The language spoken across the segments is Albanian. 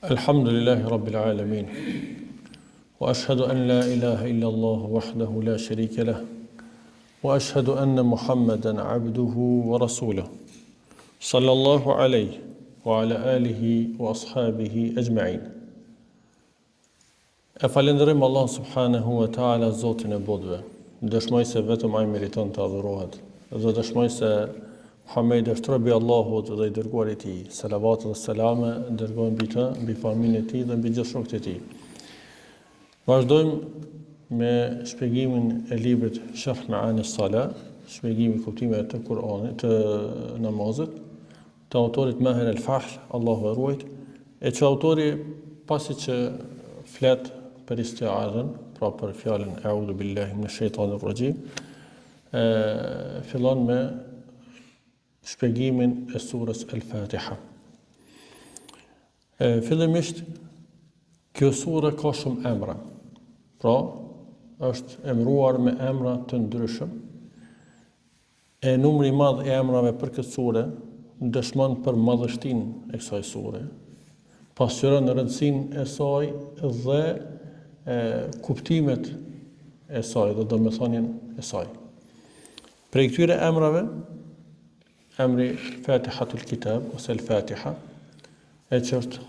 Alhamdulillahi Rabbil Alamin. Wa ashhadu an la ilaha illa Allah wahdahu la sharika lah. Wa ashhadu anna Muhammadan abduhu wa rasuluhu. Sallallahu alayhi wa ala alihi wa ashabihi ajma'in. E falenderojmë Allah subhanahu wa ta'ala, Zotin e bodhve. Dëshmoj se vetëm ai meriton të adhurohet. Dhe dëshmoj se Muhamedi është robi i Allahut dhe i dërguari i tij. Salavat dhe selame dërgojnë mbi të, mbi familjen e tij dhe mbi gjithë shokët e tij. Vazhdojmë me shpjegimin e librit Sharh Ma'ani as-Salah, shpjegimi i kuptimeve të Kur'anit, të namazit, të autorit Maher al-Fahl, Allahu e ruajt, e që autori pasi që flet për isti'adhen, pra për fjalën A'udhu billahi minash shaitanir rajim, fillon me shpjegimin e surës Al-Fatiha. Fillimisht, kjo surë ka shumë emra, pra është emruar me emra të ndryshëm, e numri i madh i emrave për këtë surë dëshmon për madhështinë e kësaj sure, pasqyron rëndësinë e saj dhe kuptimet e saj dhe domethënien e saj. Prej këtyre emrave, emri Fatihatul Kitab ose Al-Fatiha, e që është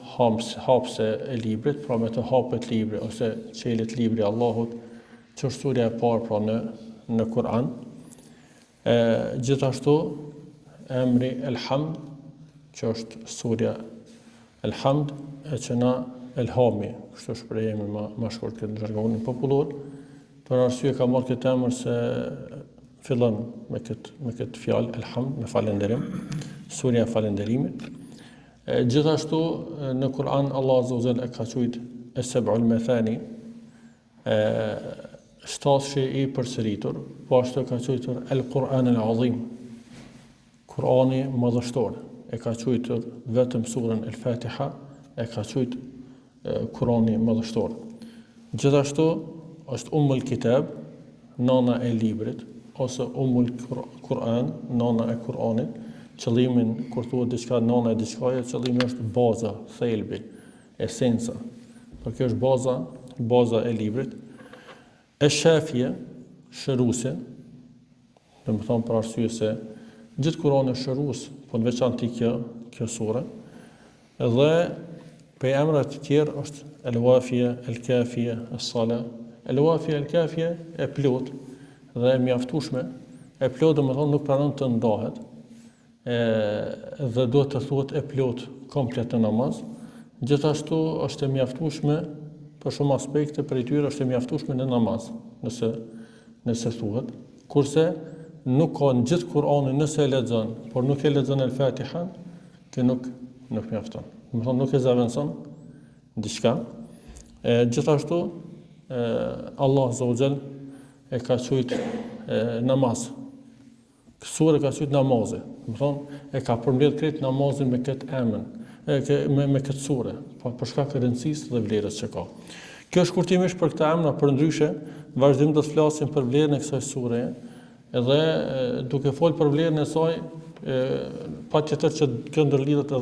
hapse e librit, pra me të hapet libri ose qelet libri Allahut, që është surja e parë pra në Kur'an. Gjithashtu emri El-Hamd, që është surja El-Hamd, e që na Elhami, kështu shprehemi më shkurt këtë jargonin popullor, për arsye ka marrë këtë emër se fillon me këtë fjalë Elhamd, me falënderim, surja e falënderimit. Gjithashtu në Kur'an Allah Azza wa Jalla e ka thujt Es-Sab'ul Mathani, shtatëshi i përsëritur, po ashtu ka thujtur El-Qur'an al-Azim, Kur'ani madhështor, e ka thujtur vetëm surën El-Fatiha, e ka thujt Kur'ani madhështor. Gjithashtu është Ummul Kitab, nana e librit, ose Ummul Kur'an, nana e Kur'anit. Qëllimin kur thuhet diçka nana e diçkaje, qëllimi është baza, thelbi, esenca. Por kjo është baza e librit. Shafia, shëruese, do të them për arsye se gjithë Kur'ani është shërues, po në veçantë kjo sure. Dhe për emrat të tjerë është El-Wafia, El-Kafia, Es-Salah. El-Wafia, El-Kafia e plot dhe e mjaftueshme. E plot do të thonë nuk pranon të ndahet, dhe duhet të thuhet e plot komplet në namaz. Gjithashtu është e mjaftueshme për shumë aspekte, për tyre është e mjaftueshme në namaz, nëse thuhet. Kurse nuk ka në gjithë Kur'anin nëse e lexon, por nuk e lexon El-Fatiha, që nuk mjafton. Do të thonë nuk e zaventson diçka. Gjithashtu Allah Azza wa Jall e ka thujt namaz. Sura ka thujt namazë. Do të thonë e ka përmbledh krejt namazin me këtë emër, me këtë sure, për shkak të rëndësisë dhe vlerës që ka. Kjo është kurtimisht për këtë emra, përndryshe vazhdim do të flasim për vlerën e kësaj sure, edhe duke folur për vlerën e saj, patjetër që kjo ndërlidhet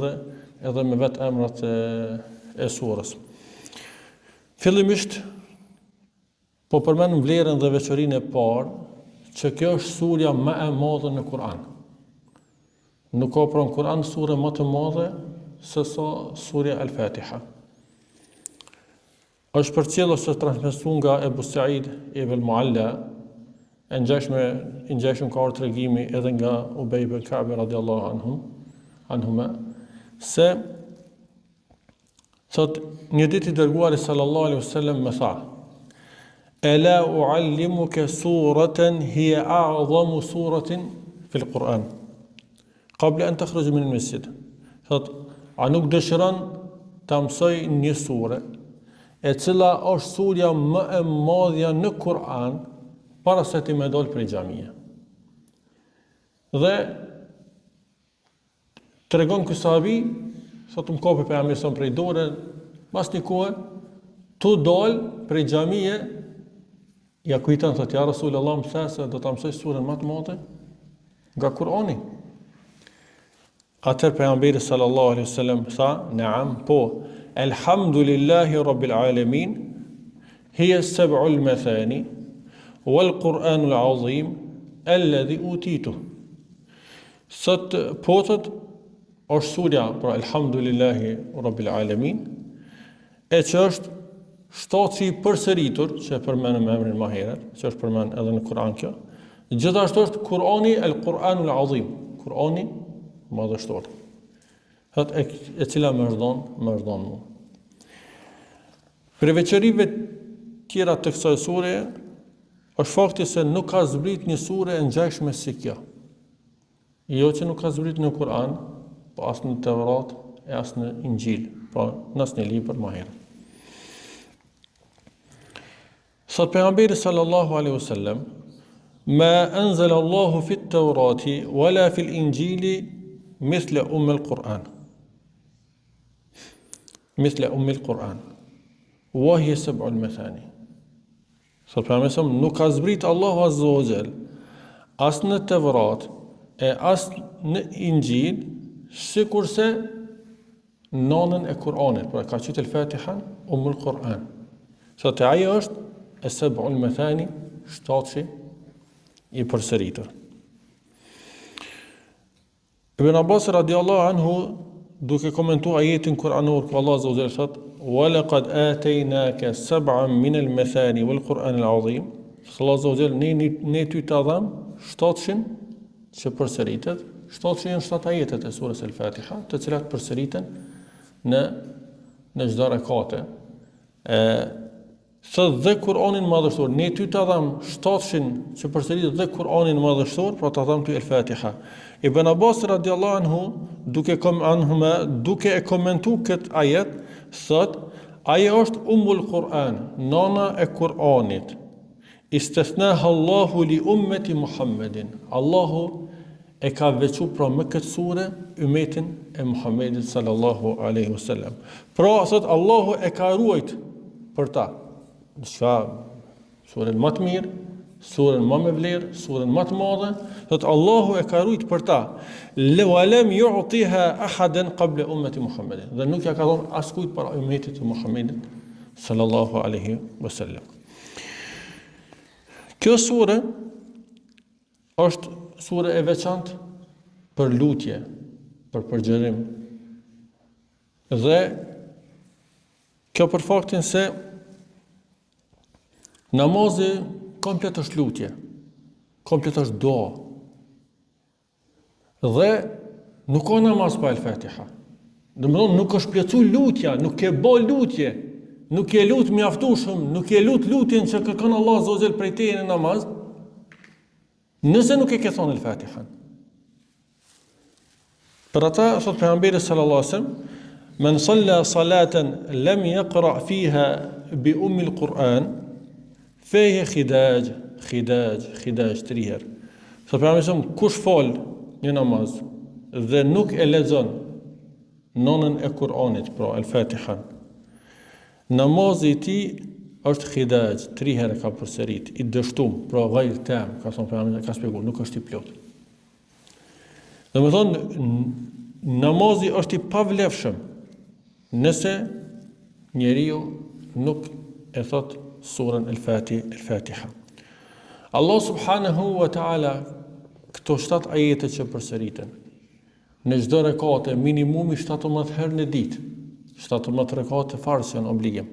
edhe me vetë emrat e surës. Fillimisht po përmendëm vlerën dhe veçorinë e parë, që kjo është surja më e madhe në Kur'an. Nuk ka pra në Kur'an sure më të madhe se sa surja Al-Fatiha. Është përcjellë ose transmetuar nga Ebu Sa'id ibn al-Mu'alla, i ngjashëm ka tregimi edhe nga Ubay ibn Ka'b radhiyallahu anhuma, se thot një ditë i dërguari sallallahu alaihi wasallam më tha: "Ela uallimuka suratan hiya a'zamu suratin fil Qur'an qabla an takhruj min al-masjid." Thot, a nuk dëshiron ta mësoj një sure e cila është surja më e madhja në Kur'an para se ti më dal prej xhamie. Dhe tregon ky sahabi, thot më kapi pejgamberi son prej dorë, pas një kohë tu dal prej xhamie. Ja kujton thot ja Rasulullah më tha se do ta mësoj surën më të madhe nga Kur'ani. Atëherë pejgamberi sallallahu alaihi wasallam tha: "Naam, po, Elhamdulillahi Rabbil Alamin, hiya sab'ul mathani, wal Qur'anul Azim, alladhi utitu. Sot potët është surja për Elhamdulillahi Rabbil Alamin, e që është shtatësi përsëritur, që e përmenëm me emrin më herët, që është përmen edhe në Kur'an kjo, gjithashtu është Kur'ani el-Qur'anul Azim, Kur'ani madhështor. Thot e cila më rdhon mu. Për veçorive tjera të kësaj sure, është fakti se nuk ka zbrit një sure e ngjashme si kjo. Jo që nuk ka zbrit në Kur'an, po as në Tevrat e as në Injil, po në asnjë libër më herët. Thot pejgamberi sallallahu alaihi wasallam, ma anzala Allahu fi at-Taurati wala fi al-Injili mithla al-Qur'an. Mithla al-Qur'an. Wa hiya sab'ul mathani. Thot pejgamberi nuk ka zbrit Allahu azza wa jall as në Tevrat e as në Injil sikurse nënën e Kur'anit, pra ka qytë el-Fatihan Qur'an. Thot ajo është e sab'ul mathani, shtatësi i përsëritur. Ibn Abbas radiallahu anhu, duke komentuar ajetin kuranor ku Allah azza wa jalla thot: "Wa laqad ataynaka sab'an min al-mathani wal Qur'an al-azim." Allah azza wa jalla ne ty ta dham shtatëshin që përsëritet, shtatëshin janë 7 ajetet e surës al-Fatiha, të cilat përsëriten në çdo rekate. Thot dhe Kur'anin madhështor, ne ty ta dham shtatëshin që përsëritet dhe Kur'anin madhështor, pra ta dham ty el-Fatiha. Ibn Abbas radiallahu anhu, duke e komentu këtë ajet, thot, ajo është Ummul Kur'an, nana e Kur'anit. Istethnaha Allahu li ummeti Muhammedin. Allahu e ka veçu pra me këtë sure ummetin e Muhammedit sallallahu alaihi wasallam. Pra, thot, Allahu e ka ruajt për ta. Surën më të mirë, surën më me vlerë, surën më të madhe, thot Allahu e ka ruajt për ta. Wa lam yu'tiha ahadan qabla ummati Muhammedin. Dhe nuk ja ka dhënë askujt para ummetit të Muhammedit sallallahu alaihi wasallam. Kjo sure është sure e veçantë për lutje, për përgjërim. Dhe kjo për faktin se namazi komplet është lutje, komplet është dua. Dhe nuk ka namaz pa el-Fatiha. Domethënë nuk është plotsu lutja, nuk e bë lutje, nuk e lut mjaftueshëm, nuk e lut lutjen që kërkon Allah azza wa jall prej teje në namaz, nëse nuk e ke thonë el-Fatiha. Për ata thot pejgamberi sallallahu alaihi wasallam, men salla salatan lam yaqra fiha bi ummi al-Quran feje khidaj 3 herë. Thot pejgamberi, kush fal një namaz dhe nuk e lexon nënën e Kur'anit, pra el-Fatihan, namazi i tij është khidaj, 3 herë ka përsërit, i dështum, pra ghair tam, ka thonë pejgamberi, ka shpjeguar, nuk është i plot. Domethënë, namazi është i pavlefshëm nëse njeriu nuk e thot surën el-Fatiha. Allah subhanahu wa ta'ala këto 7 ajete që përsëriten në çdo rekate minimumi 17 herë në ditë, 17 rekate farz janë obligim,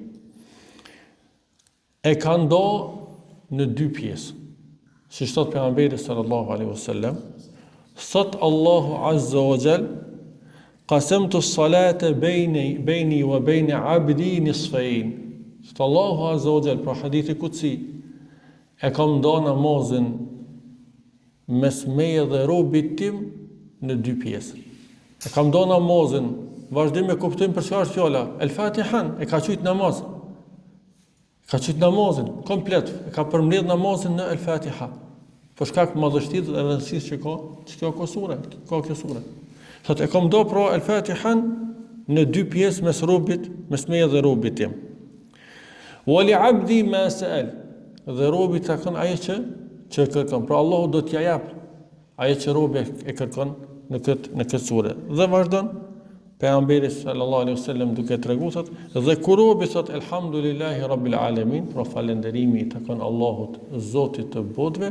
e ka ndo në 2 pjesë. Si thot pejgamberi sallallahu alaihi wasallam, thot Allahu azza wa jall, qasamtu as-salata bayni wa bayna 'abdi nisfayn. Thot Allahu azza wa jall, pra hadithi kutsi, e kam nda namazin mes meje dhe robit tim në 2 pjesë. E kam nda namazin, vazhdim me kuptojmë për çfarë është fjala, el-Fatihan e ka qujt namaz. Ka qujt namazin komplet, e ka përmbledh namazin në el-Fatiha. Për shkak të madhështisë dhe rëndësisë që ka kjo sure. Thot e kam nda pra el-Fatihan në 2 pjesë mes meje dhe robit tim. Wa li 'abdi ma sa'al. Dhe robi të kërkon ajo që kërkon. Pra Allahu do t'ja jap ajo që robi e kërkon në këtë sure. Dhe vazhdon Pejgamberi sallallahu alaihi wasallam duke treguar thot, dhe kur robi thot elhamdulillahi rabbil alamin, pra falënderimi i takon Allahut, Zotit të botëve,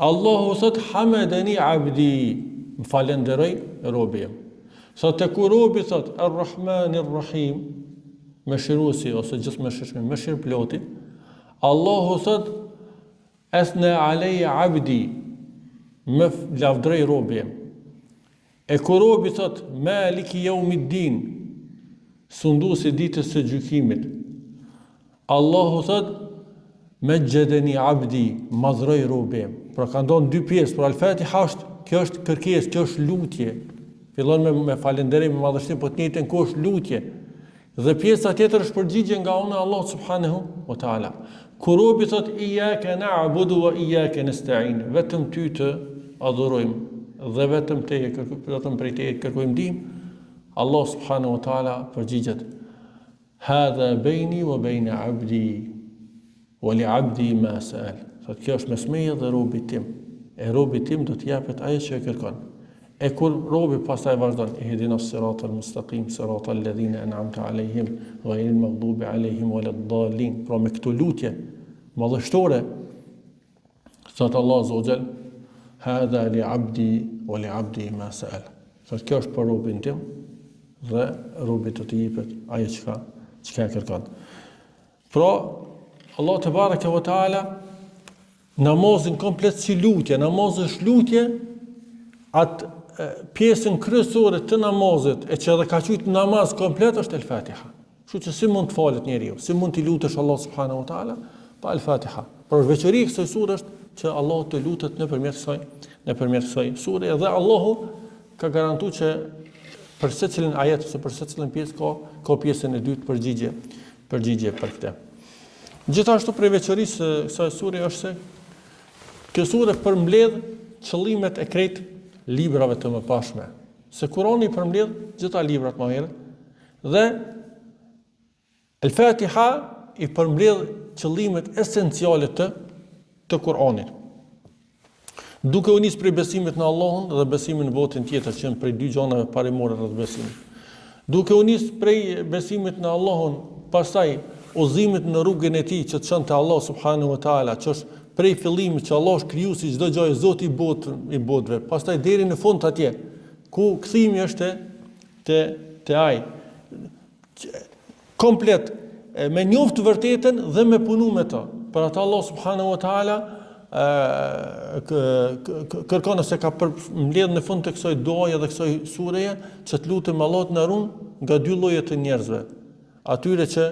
Allahu thot hamedani abdi, më falenderoj robi im. Thot e kur robi thot Ar-Rahmanir Rahim, mëshiruesi ose gjithëmëshirshëm, mëshirëploti, Allahu thot asna alayya abdi, më lavdroi robi im. E kur robi thot Maliki Yawmiddin, sunduesi ditës së gjykimit, Allahu thot Majjadani abdi, madhroi robi im. Pra ka ndonë dy pjesë, por Al-Fatiha kjo është kërkesë, kjo është lutje. Fillon me falënderim, me madhështim, po të njëjtën kohë është lutje. Dhe pjesa tjetër është përgjigje nga ana e Allahut subhanahu wa taala. Kur robi thot iyyaka na'budu wa iyyaka nasta'in, vetëm ty të adhurojmë dhe vetëm prej teje kërkojmë ndihmë, Allah subhanahu wa taala përgjigjet: Hadha baini wa baina 'abdi wa li 'abdi ma sa'al. Thot kjo është mes meje dhe robit tim. E robit tim do të japet ajo që e kërkon. E kur robi pastaj vazhdon, ihdinas siratal mustaqim, siratal ladhina an'amta alayhim, ghayril maghdubi alayhim waladdallin. Pra me këtë lutje madhështore, thot Allah azza wa jall, Hadha li abdi wa li abdi ma sa'al. Thot kjo është për robin tim dhe robit do të jepet ajo çka kërkon. Pra Allah te baraka wa taala namazin komplet si lutje, namazi është lutje, atë pjesën kryesore të namazit e që edhe ka qujtë namaz komplet është El-Fatiha. Kështu që si mund të falet njeriu, si mund të lutesh Allah subhanahu wa taala pa El-Fatiha. Por veçori kësaj sure është që Allah të lutet nëpërmjet kësaj sure, dhe Allahu ka garantuar që për secilin ajet ose për secilin pjesë ka pjesën e dytë përgjigje për këtë. Gjithashtu prej veçorisë së kësaj sure është se kjo sure përmbledh qëllimet e krejt librave të mëpashme. Se Kurani përmbledh gjitha librat më herët dhe El-Fatiha i përmbledh qëllimet esenciale të Kuranit. Duke u nis prej besimit në Allahun dhe besimin në botën tjetër, që janë prej dy gjanave parimore rreth besimit. Duke u nis prej besimit në Allahun, pastaj udhëzimit në rrugën e tij që të çon te Allah subhanahu wa taala, që është prej fillimit që Allah është krijuesi çdo gjë, Zoti i botëve, pastaj deri në fund atje, ku kthimi është te ai. Komplet me njoftë vërtetën dhe me punu me to. Për atë Allah subhanahu wa taala kërkon ose ka mbledh në fund të kësaj duaje dhe kësaj sureje që të lutem Allahut na ruan nga dy lloje të njerëzve. Atyre që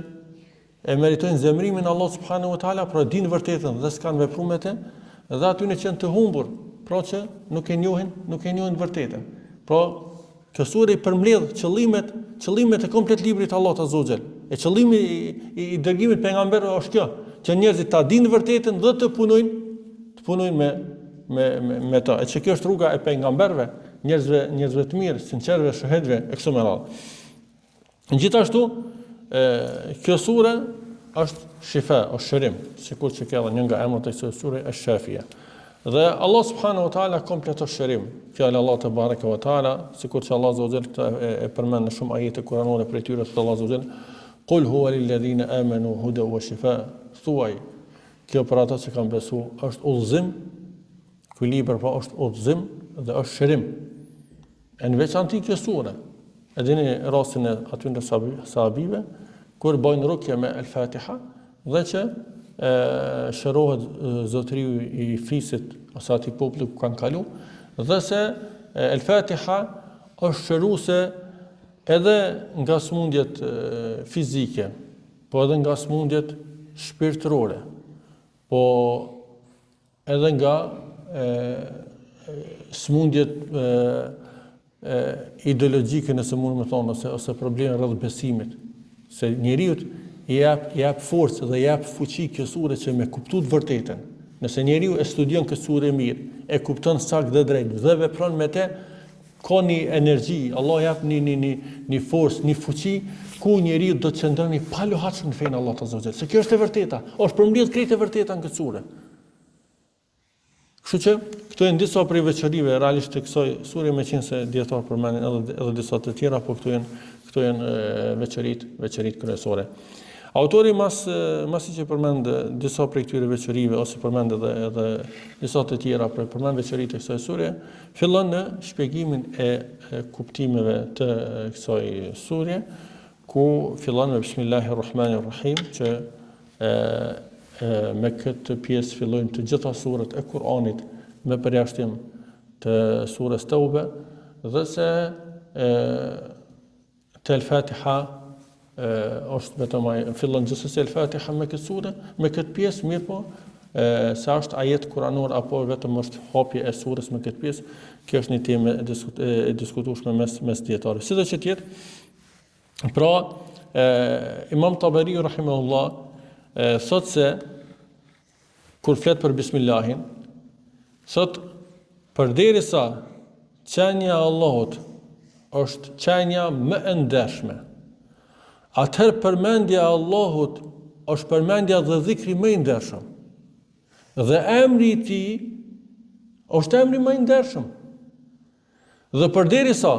e meritojnë zemrimin Allah subhanahu wa taala, pra dinë vërtetën dhe s'kan vepruar me të, dhe atyre që janë të humbur, pra që nuk e njohin vërtetën. Pra kjo sure i përmbledh qëllimet e komplet librit të Allahut azza wa jall. E qëllimi i dërgimit pejgamberëve është kjo, që njerëzit ta dinë vërtetën dhe të punojnë me ta. E që kjo është rruga e pejgamberëve, njerëzve të mirë, sinqerëve, shohëdve e kështu me radhë. Gjithashtu kjo sure është shifa, është shërim, sikur që ka një nga emrat e kësaj sure është Shafia. Dhe Allah subhanahu wa taala kompleton shërim. Fjala Allah te baraka wa taala, sikur që Allah azza wa jalla e përmend në shumë ajete kuranore për tyre të Allah azza wa jalla, Qul huwa lil ladhina amanu huda wa shifa. Thuaj, kjo për ata që kanë besu është udhëzim, ky libër po është udhëzim dhe është shërim. Në veçantë kjo sure. E dini rastin e atyre sahabive kur bojnë rukje me El-Fatiha dhe që shërohet zotëriu i fisit ose atij populli ku kanë kalu, dhe se El-Fatiha është shëruese edhe nga smundjet fizike, po edhe nga smundjet shpirtërore, po edhe nga smundjet ideologjike, nëse mund të thonë, ose probleme rreth besimit. Se njeriu i jap forcë dhe i jap fuqi kjo sure që me kuptuar të vërtetën. Nëse njeriu e studion këtë sure mirë, e kupton saktë dhe drejt dhe vepron me të, ka një energji, Allah jap një forcë, një fuqi ku njeriu do të qëndroni pa lohatshëm në fenë Allahut azza wa jall. Se kjo është e vërteta, është përmbledh krejt e vërteta në këtë sure. Kështu që këto janë disa prej veçorive realisht të kësaj sure, meqense dietar përmendin edhe disa të tjera, por këto janë veçoritë kryesore. Autori masi që përmend disa prej këtyre veçorive ose përmend edhe disa të tjera për përmend veçoritë e kësaj sure, fillon në shpjegimin e kuptimeve të kësaj sure, ku fillon me Bismillahirrahmanirrahim, që me këtë pjesë fillojnë të gjitha surat e Kur'anit me përjashtim të surës Tauba, dhe se të El-Fatiha është vetëm fillon gjithsesi El-Fatiha me këtë sure, me këtë pjesë, mirë po, se është ajet kuranor apo vetëm është hapje e surës me këtë pjesë, kjo është një temë e diskutueshme mes dietarëve. Sido që tjetë, pra, Imam Tabari rahimahullah thot se kur flet për Bismillahin, thot përderisa qenja e Allahut është qenja më e ndershme, atëherë përmendja e Allahut është përmendja dhe dhikri më i ndershëm. Dhe emri i tij është emri më i ndershëm. Dhe përderisa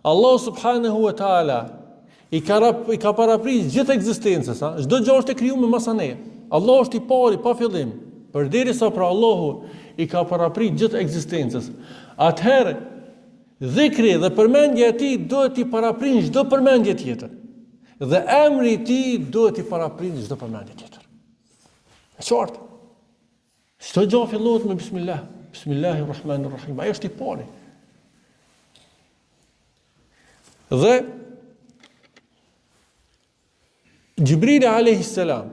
Allah subhanahu wa taala i ka parapris gjithë ekzistencës, çdo gjë është e krijuar me masanë. Allah është i pari pa fillim. Përderisa pra Allahu i ka parapris gjithë ekzistencës, atëherë dhikri dhe përmendja e tij duhet i paraprin çdo përmendje tjetër. Dhe emri i tij duhet i paraprin çdo përmendje tjetër. E qartë. Çdo gjë fillohet me Bismillah. Bismillahirrahmanirrahim. Ai është i pari. Dhe Gjibrili alayhi salam,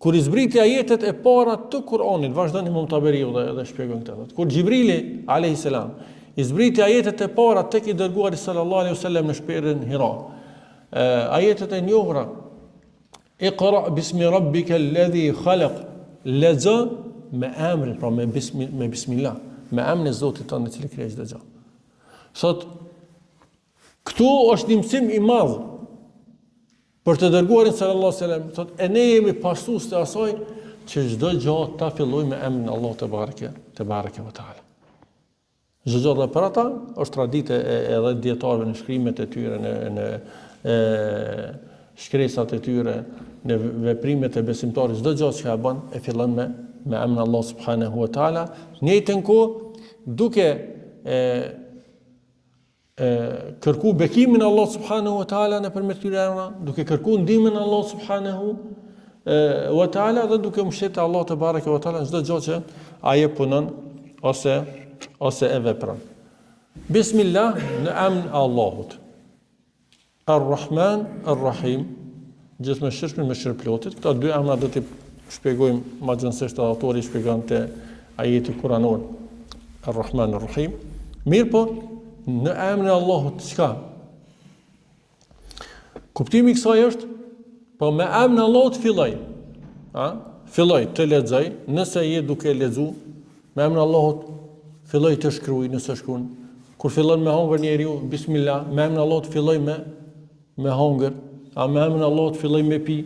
kur i zbriti ajetet e para të Kur'anit, vazhdon Imam Taberiu dhe shpjegon këtë. Kur Gjibrili alayhi salam i zbriti ajetet e para tek i dërguari sallallahu alaihi wasallam në shperën Hira, ajetet e njohura, Iqra bismi rabbika alladhi khalaq, lexo me emrin, pra me bismillah, me emrin e Zotit tonë i cili krijoi çdo gjë. Sot këtu është një mësim i madh për të dërguarin sallallahu alaihi wasallam, thotë e ne jemi pasues të asaj që çdo gjë ta fillojmë me emrin Allah te bareke ve taala. Çdo gjë dhe për ata është traditë edhe dietarëve në shkrimet e tyre, në shkresat e tyre, në veprimet e besimtarit, çdo gjë që ka bën e fillon me emrin Allah subhanahu wa taala, në njëjtën kohë duke kërku bekimin Allah subhanahu wa taala nëpërmjet këtyre emrave, duke kërku ndihmën Allah subhanahu wa taala dhe duke mbështetur Allah te bareke wa taala çdo gjë që ai punon ose e vepron. Bismillah në emrin e Allahut. Ar-Rahman, Ar-Rahim, gjithë me shërplotit. Këta dy emra do t'i shpjegojmë më gjithësisht, autori shpjegon te ajeti kuranor Ar-Rahman, Ar-Rahim. Mirë po, në emrin e Allahut çka? Kuptimi i kësaj është, po me emrin e Allahut filloj. Filloj të lexoj, nëse je duke lexuar, me emrin e Allahut filloj të shkruaj nëse shkruan. Kur fillon me hongër njeriu, bismillah, me emrin e Allahut filloj me hongër, me emrin e Allahut filloj me pi,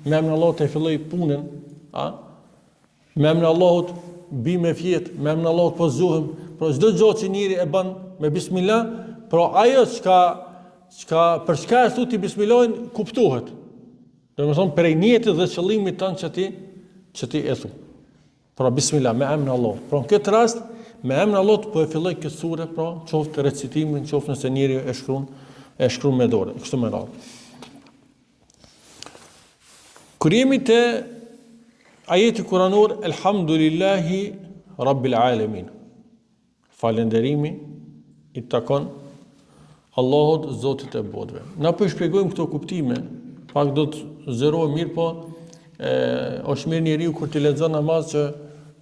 me emrin e Allahut e filloj punën, me emrin e Allahut bi me fjet, me emrin e Allahut po zuhem, por çdo gjë që njëri e bën me bismillah, pra ajo për çka e thuti bismillahin kuptohet. Domethënë prej niyetit dhe qëllimit tënd që ti e thu. Pra bismillah me emrin e Allahut. Pra në këtë rast me emrin e Allahut po e filloj këtë sure, pra qoftë recitimin, qoftë nëse njeriu e shkruan me dorë, kështu më radhë. Kur jemi te ajeti kuranor Elhamdulillahi Rabbil Alamin. Falënderimi i takon Allahut, Zotit e botëve. Na po shpjegojmë këto kuptime, pak do të zërohem mirë, po është mirë njeriu kur të lexon namaz që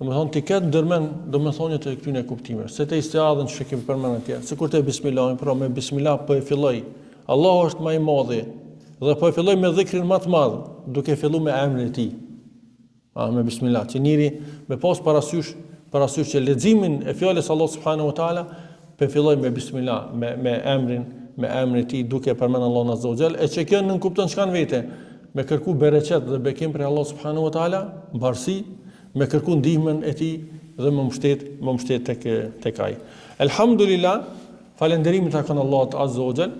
domethënë ti ketë ndërmend domethënien e këtyre kuptimeve. Se te istiadhen që kemi përmendur atje, sikur te bismillahin, pra me bismillah po e filloj. Allahu është më i madhi dhe po e filloj me dhikrin më të madh, duke filluar me emrin e tij. Me bismillah, që njëri me pas parasysh që leximin e fjalës Allah subhanahu wa taala pe filloj me bismillah, me emrin e tij, duke përmendur Allahun azza wa jall, e që kjo nën kupton çka në vete, me kërku bereqet dhe bekim për Allah subhanahu wa taala, mbarsi, me kërku ndihmën e tij dhe më mbështet tek ai. Elhamdulillah, falënderimi takon Allahut Azza wa Jall.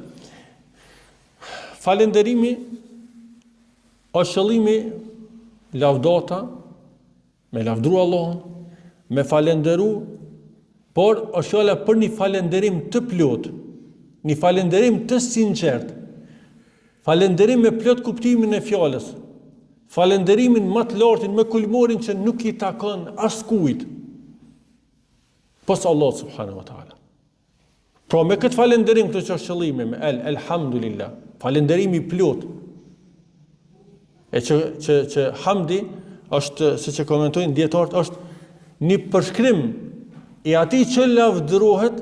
Falënderimi është qëllimi lavdata, me lavdru Allahun, me falënderu, por është fjala për një falënderim të plot, një falënderim të sinqert, falënderim me plot kuptimin e fjalës, falënderimin më të lartin, me kulmorin që nuk i takon askujt, pos Allah subhanahu wa taala. Pra me këtë falënderim këtë që është qëllimi, me elhamdulillah, falënderimi plot, e që hamdi është, siç e komentojnë dietarët, është një përshkrim i atij që lavdërohet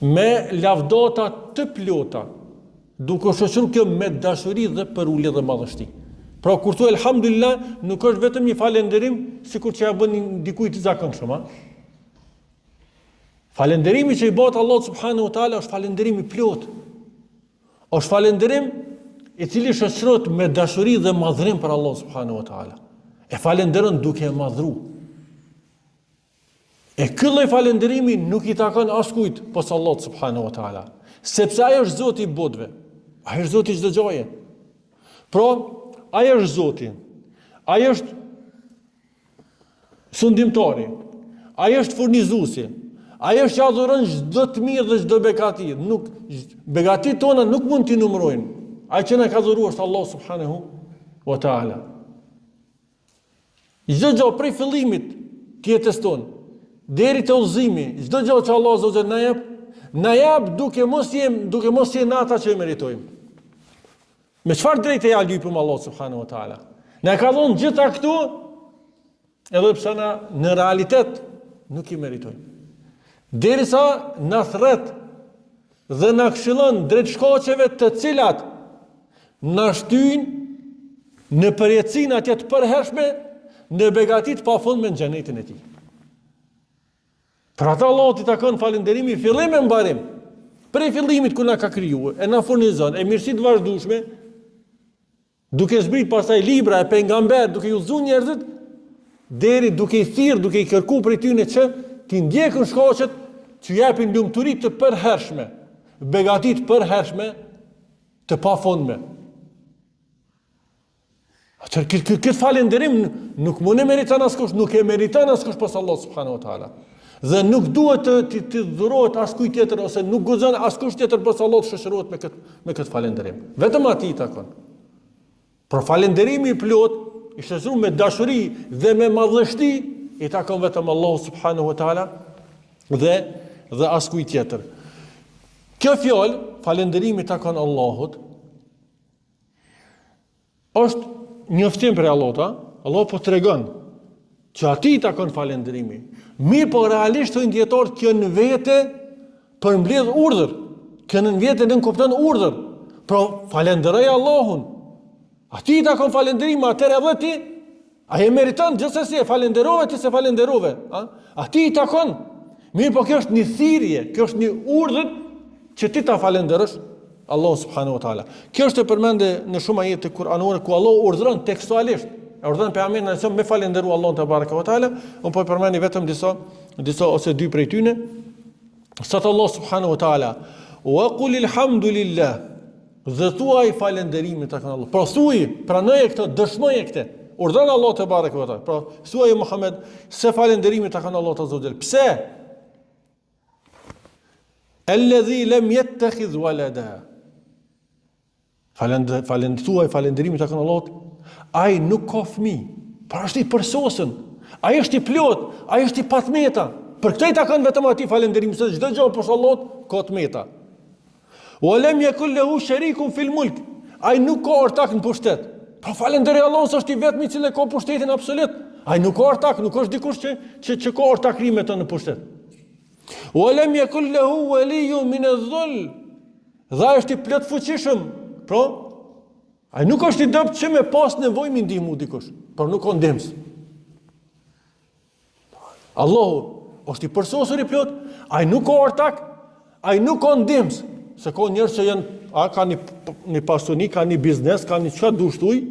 me lavdata të plota, duke shoqëruar kjo me dashuri dhe për ulje dhe madhështi. Pra kur thua elhamdulillah, nuk është vetëm një falënderim sikur që ja bën dikujt të zakonshëm, Falënderimi që i bëhet Allahut subhanahu wa taala është falënderim i plot. Është falënderim i cili shoqërohet me dashuri dhe madhërim për Allahun subhanahu wa taala. E falënderon duke e madhruar. E ky lloj falënderimi nuk i takon askujt pos Allahut subhanahu wa taala, sepse ai është Zoti i botëve. Ai është Zoti i çdo gjaje. Pra, ai është Zoti. Ai është sundimtari. Ai është furnizuesi. Ai është që adhuron çdo të mirë dhe çdo begati. Begatit tona nuk mund t'i numërojnë. Ai që na ka dhuruar është Allah subhanahu wa taala. Çdo gjë prej fillimit të jetës tonë deri te udhëzimi, çdo gjë që Allah azza na jep duke mos jenë ata që e meritojmë. Me çfarë drejtë ja lypim Allah subhanahu wa taala? Na ka dhënë gjitha këtu, edhe pse na në realitet nuk i meritojmë. Derisa na thret dhe na këshillon drejt shkaqeve të cilat na shtyjnë në përjetësinë atje të përhershme, në begatit pafundme në xhenetin e tij. Për ata Allahut i takon falënderimi fillim e mbarim. Prej fillimit kur na ka krijuar, e na furnizon e mirësitë vazhdueshme, duke zbrit pastaj libra e pejgamber, duke i udhëzuar njerëzit, deri duke i thirr, duke i kërkuar prej tyre që ti ndjekën shkaqet që japin lumturi të përhershme, begati të përhershme, të pafundme. Këtë falënderim nuk mund e meriton askush, nuk e meriton askush pas Allah subhanahu wa taala. Dhe nuk duhet të dhurohet askujt tjetër, ose nuk guxon askush tjetër pas Allah të shoqërohet me këtë falënderim. Vetëm atij i takon. Por falënderimi i plot, i shoqëruar me dashuri dhe me madhështi, i takon vetëm Allahu subhanahu wa taala dhe askujt tjetër. Kjo fjalë, falënderimi takon Allahut, është njoftim për Allahut, Allah po tregon që atij takon falënderimi. Mirë, po realisht thonë dietarët kjo në vete përmbledh urdhër. Kjo në vete nuk kupton urdhër. Pra falënderoj Allahun. Atij takon falënderimi, atëherë edhe ti ai e meriton gjithsesi, e falënderove ti se falënderove, Atij takon. Mirë, po kjo është një thirrje, kjo është një urdhër që ti ta falënderosh Allah subhanahu wa taala. Kjo është e përmendë në shumë ajete kuranore ku Allah urdhëron tekstualisht. E urdhëron pejgamberin e me falënderu Allahun te baraka wa taala. Unë po përmendi vetëm disa ose dy prej tyre. Sot Allah subhanahu wa taala, wa qul alhamdulillah. Dhe thuaj falënderimin takon Allah. Pra thuaj, pranoje këtë, dëshmoje këtë. Urdhëron Allah te baraka wa taala. Pra thuaj Muhammed se falënderimi takon Allah azza wa jall. Pse? Alladhi lam yattakhidh walada. Falënderimi takon Allahut. Ai nuk ka fëmijë, por është i përsosur. Ai është i plot, ai është i patmeta. Për këtë i takon vetëm atij falënderimi, se çdo gjë poshtë Allahut ka tmeta. Wa lam yakul lahu sharikun fil mulk. Ai nuk ka ortak në pushtet. Po falënderoj Allahun se është i vetmi i cili ka pushtetin absolut. Ai nuk ka ortak, nuk është dikush që ka ortakri me të në pushtet. Wa lam yakul lahu waliyyun min adh-dhull. Dhe është i plot fuqishëm. Pra, ai nuk është i dobët që me pas nevojë mi ndihmu dikush, por nuk ka ndihmës. Allahu është i përsosur i plot, ai nuk ka ortak, ai nuk ka ndihmës, se ka njerëz që janë ka një pasuni, ka një biznes, ka një çka dushtuj,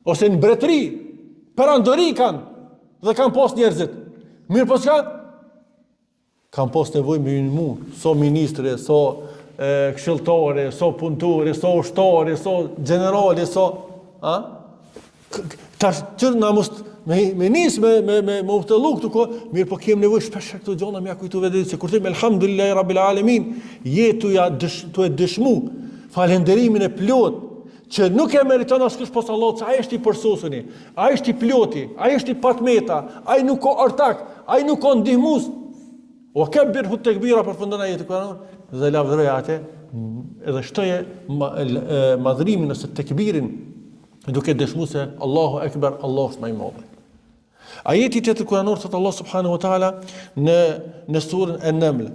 ose një mbretëri, perandori kanë dhe kanë pas njerëzit. Mirë po çka? Kam pas nevojë me një mu, so ministre, so këshilltore, so punëtore, so ushtare, so generale, so tash që na mos me nis me uftëllu këtu ko, mirë po kem nevojë shpesh këto gjona më kujtu vetë se kur them elhamdulillahi rabbil alamin, jetuja tu e dëshmu falënderimin e plot që nuk e meriton askush pas Allahut, ai është i përsosur, ai është i ploti, ai është i patmeta, ai nuk ka ortak, ai nuk ka ndihmues. O kabbirhu tekbira përfundon ajetin Kur'an dhe lavdëroj atë edhe shtoje madhrimin ose tekbirin duke dëshmuar se Allahu Akbar, Allahu është më i madh. Ajeti tjetër Kur'anor thot Allah subhanahu wa taala në surën An-Naml.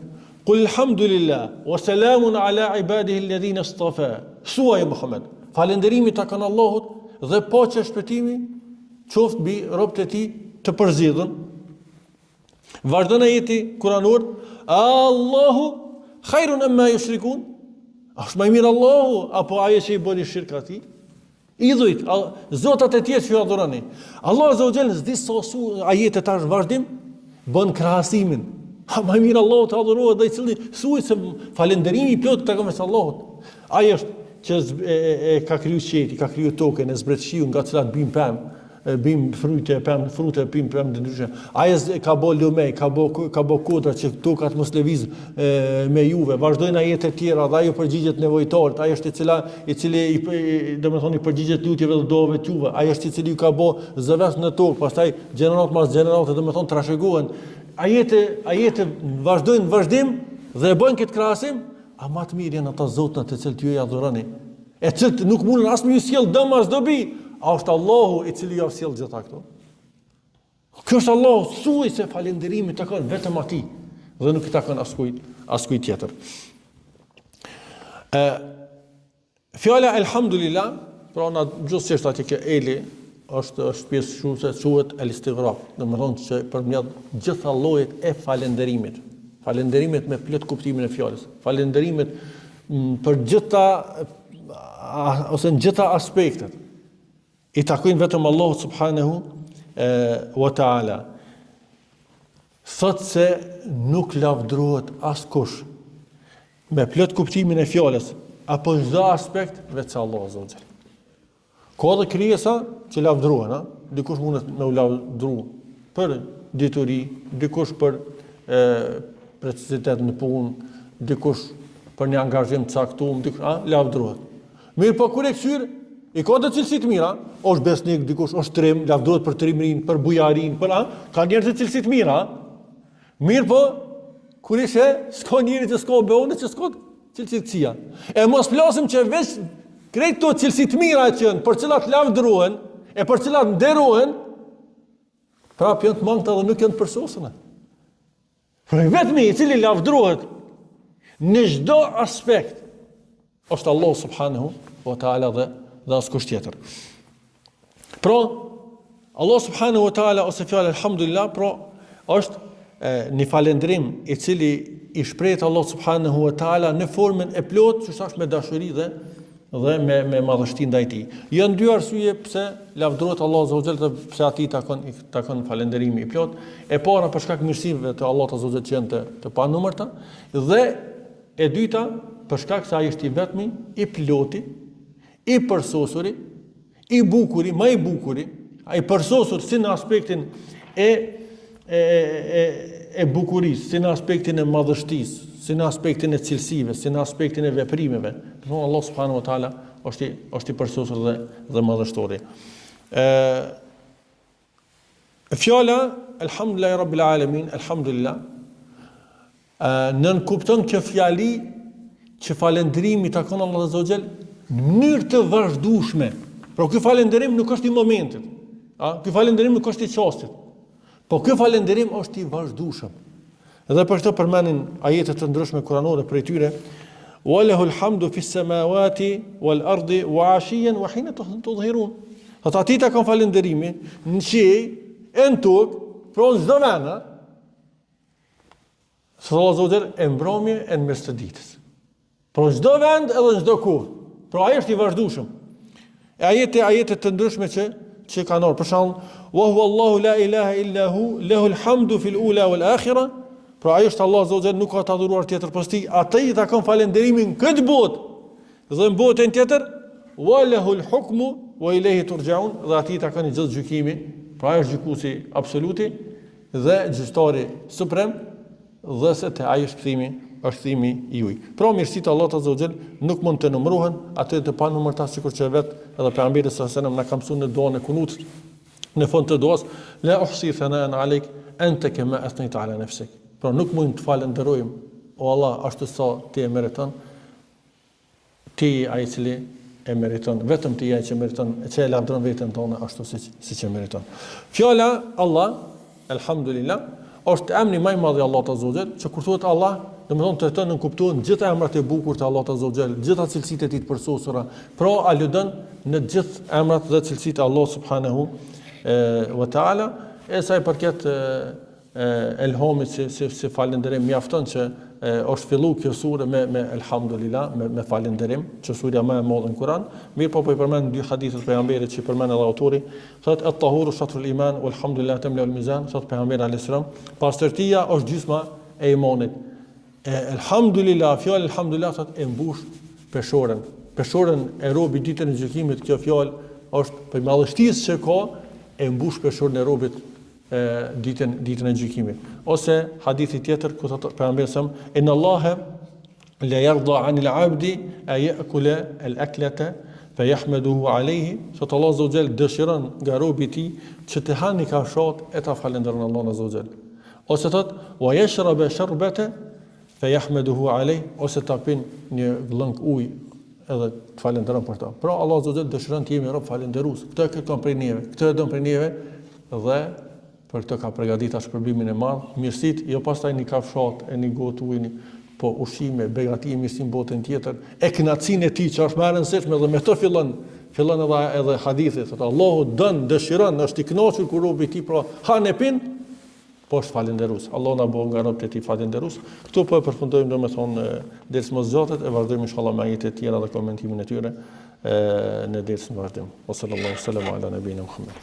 Qul alhamdulillah wa salamun ala ibadihi alladhina istafa. Thuaj Muhammed, falënderimi takon Allahut dhe paqja shpëtimi qoftë mbi robët e tij të përzgjedhur. Vazhdon ajeti Kur'anor, Allahu khairun amma yushrikun. Është më mirë Allahu apo ai që i bëni shirk atij? Idhujt, zotat e tjerë që ju adhuroni. Allah azza wa jalla s'di sa ajete tash vazhdim bën krahasimin. Më mirë Allahu të adhurohet dhe i cili thuaj se falënderimi i plot takon me Allahut. Ai është që ka kriju qiellin, ka kriju tokën, e zbretëshiu nga cilat bim pemë, bim frute bim pemë të ndryshme. Ai ka bë lumej, ka bë kodra që tokat mos lëviz me juve. Vazhdojnë ajete të tjera dhe ajo përgjigjet nevojtarët. Ai është i cili domethënë i përgjigjet lutjeve dhe dovave të juve. Ai është i cili ju ka bë zëvendës në tokë, pastaj gjenerat pas gjenerate domethënë trashëgohen. Ajete vazhdojnë vazhdim dhe bëjnë këtë krahasim, a më të mirë janë ata zotët të cilët ju i adhuroni. E cilët nuk mundën as me ju sjell dëm as dobi. A është Allahu i cili ju sjell gjitha këto? Ky është Allahu, thuaj se falënderimi takon vetëm atij dhe nuk i takon askujt tjetër. Fjala elhamdulillah, pra na gjithsesi aty që eli është pjesë shuese quhet el-istighraq, domethënë se përmjet gjitha llojet e falënderimit. Falënderimet me plot kuptimin e fjalës. Falënderimet për gjitha ose në gjitha aspektet. I takojnë vetëm Allahut subhanahu wa ta'ala. Thot se nuk lavdrohet askush me plot kuptimin e fjalës apo çdo aspekt veç Allahu azza wa jalla. Ka dhe krijesa që lavdrohen, dikush mundet me u lavdru për dituri, dikush për precizitet në punë, dikush për një angazhim të caktuar, dikush lavdrohet. Mirë po kur e kthyer i ka të cilësi të mira, është besnik, dikush është trim, lavdrohet për trimrin, për bujarin, ka njerëz të cilësi të mira. Mirë po, kur ishe, s'ka njëri që s'ka beone, që s'ka cilësi të kësia. E mos flasim që veç krejt të cilësi të mira që janë, për cilat lavdrohen, e për cilat nderohen, prap janë të mangëta dhe nuk janë të përsosëna. Për vetëmi i cili lavdrohet në çdo aspekt, është Allah subhanahu wa ta'ala dhe askush tjetër. Pra, Allah subhanahu wa ta'ala ose fjala alhamdulillah, pra është një falëndrim i cili i shprehet Allah subhanahu wa ta'ala në formën e plot, që është me dashuri dhe me madhështi ndaj tij. Janë dy arsye pse lavdrohet Allah azza wa jalla dhe pse atij takon falënderimi i plot. E para për shkak mirësive të Allahut azza wa jalla që janë të panumërta, dhe e dyta për shkak se ai është i vetmi, i ploti, i përsosuri, i bukuri, më i bukuri, ai përsosur si në aspektin e bukurisë, si në aspektin e madhështisë, si në aspektin e cilësive, si në aspektin e veprimeve. Allah subhanahu wa taala është i përsosur dhe madhështori. Fjala elhamdulillahi rabbil alamin, elhamdulillah, nën kupton kjo fjali që falëndrimi takon Allahut azza wa jall në mënyrë të vazhdueshme. Por ky falënderim nuk është i momentit. Ky falënderim nuk është i çastit. Po ky falënderim është i vazhdueshëm. Edhe për këtë përmendin ajete të ndryshme kuranore prej tyre, walahul hamdu fis samawati wal ardi wa ashiyan wa hina tudhhirun. Ata ti takon falënderimi në qiell, në tokë, për çdo vend. Sallallahu e mbrëmje e në mes të ditës. Për çdo vend edhe në çdo kohë. Pra ai është i vazhdueshëm. E ajete të ndryshme që që kanë orë. Për shembull, wa huwa Allahu la ilaha illa hu, lahul hamdu fil ula wal akhirah. Pra ai është Allah Azza wa Jalla, nuk ka të adhuruar tjetër pas tij. Atë i takon falënderimin këtë botë. Dhe në botën tjetër, wa lahul hukmu wa ilayhi turja'un, dhe atij i takon gjithë gjykimi. Pra ai është gjykuesi absoluti dhe gjyqtari suprem, dhe se te ai është kthimi i juaj. Pra mirësitë Allahut Azza wa Jall nuk mund të numërohen, atë të panumërta, sikur që vetë edhe pejgamberi sallallahu alajhi wasallam na ka mësuar në duan e kunutit, në fund të duas, la uhsi thana'an alayk anta kama athnayta ala nafsik. Pra nuk mund të falenderojmë, o Allah, ashtu sa ti e meriton, ti ai i cili e meriton, vetëm ti ai që meriton, që e lavdron veten tonë ashtu siç e meriton. Fjala Allah, elhamdulillah, është emri më i madh i Allahut Azza wa Jall, që kur thuhet Allah, domethënë të nënkuptohen kuptohen gjitha emrat e bukur të Allahut Azza wa Jall, gjitha cilësitë e tij të përsosura, pra aludon në gjithë emrat dhe cilësitë e Allahut subhanahu wa taala. E sa i përket elhamit si falënderim, mjafton që është fillu kjo sure me elhamdulillah, me falënderim, që surja më e madhe në Kur'an. Mirë po i përmend dy hadithe të pejgamberit që i përmend edhe autori, thotë at-tahuru shatrul iman walhamdulillah tamla al-mizan, thotë pejgamberi alayhis salam, pastërtia është gjysma e imanit. Elhamdulillah, fjalë elhamdulillah thotë e mbush peshorën e robit ditën e gjykimit. Kjo fjalë është për madhështisë që ka, e mbush peshorën e robit ditën e gjykimit. Ose hadithi tjetër ku thotë pejgamberi sa inna Allaha la yarda 'anil 'abdi an ya'kula al-aklata fayahmaduhu 'alayhi, thotë Allah Azza wa Jall dëshiron nga robi i tij që të hanë kafshat e ta falenderojnë Allahun Azza wa Jall. Ose thotë wa yashraba sharbata fayahmaduhu 'alayhi, ose ta pin një vllëng ujë edhe të falenderon për ta. Pra Allah Azza wa Jall dëshiron të jemi rob falënderues. Këtë kërkon prej neve, këtë e don prej neve dhe për këtë ka përgatitur shpërblimin e madh, mirësitë, jo pastaj një kafshat e një gotë ujë, po ushqime, begati mirësinë botën tjetër, e kënaqësinë e tij që është më e rëndësishme, dhe me të fillon edhe hadithi, thotë Allahu dëshiron, është i kënaqur kur robi i tij pra han e pin, po është falënderues. Allahu na bëj nga robët e tij falënderues. Këtu po e përfundojmë domethënë ders mos zgjatet, e vazhdojmë inshallah me ajete të tjera dhe komentimin e tyre në dersën e vazhdim. Sallallahu alaihi wasallam ala nabiyina Muhammad.